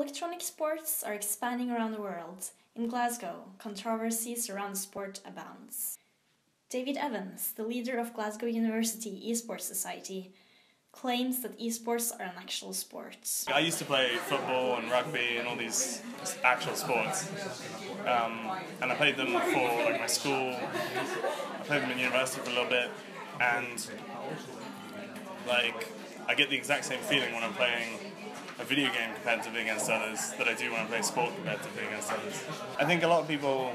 Electronic sports are expanding around the world. In Glasgow, controversies around the sport abounds. David Evans, the leader of Glasgow University eSports Society, claims that eSports are an actual sport. I used to play football and rugby and all these actual sports, and I played them for my school. I played them in university for a little bit, and I get the exact same feeling when I'm playing a video game competitively against others that I do when I play sport competitively against others. I think a lot of people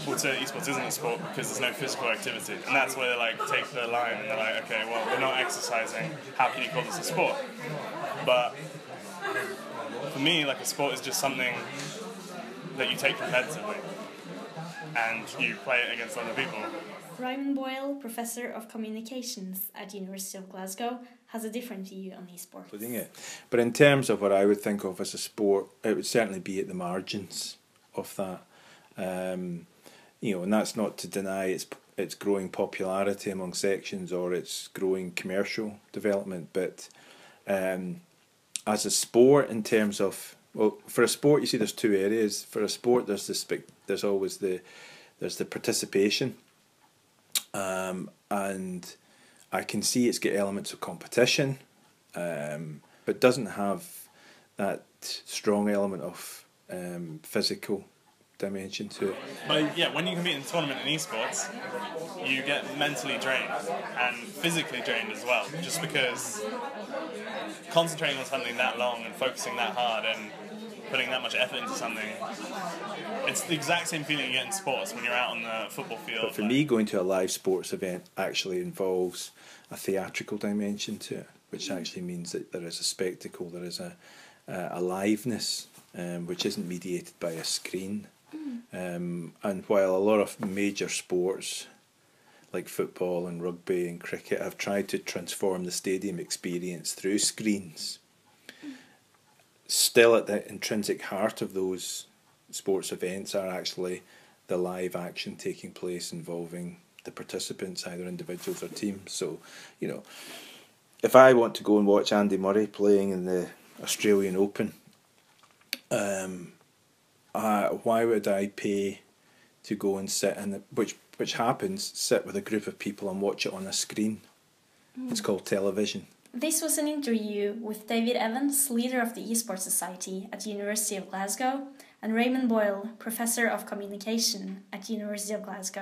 would say esports isn't a sport because there's no physical activity, and that's where they take the line and they're like, okay, well, we're not exercising, how can you call this a sport? But for me, a sport is just something that you take competitively and you play it against other people. Raymond Boyle, Professor of Communications at University of Glasgow, has a different view on eSports. But in terms of what I would think of as a sport, it would certainly be at the margins of that. And that's not to deny its growing popularity among sections or its growing commercial development. But as a sport, in terms of, well, for a sport, you see, there's two areas. For a sport, there's always the participation. And I can see it's got elements of competition, but doesn't have that strong element of physical dimension to it. But yeah, when you compete in a tournament in esports, you get mentally drained and physically drained as well, just because concentrating on something that long and focusing that hard and putting that much effort into something, it's the exact same feeling you get in sports when you're out on the football field. But for me, going to a live sports event actually involves a theatrical dimension to it, which actually means that there is a spectacle, there is a liveness, which isn't mediated by a screen. And while a lot of major sports like football and rugby and cricket have tried to transform the stadium experience through screens, still at the intrinsic heart of those sports events are actually the live action taking place involving the participants, either individuals or teams. So, if I want to go and watch Andy Murray playing in the Australian Open, why would I pay to go and sit which happens, sit with a group of people and watch it on a screen? It's called television. This was an interview with David Evans, leader of the eSports Society at University of Glasgow, and Raymond Boyle, Professor of Communication at University of Glasgow.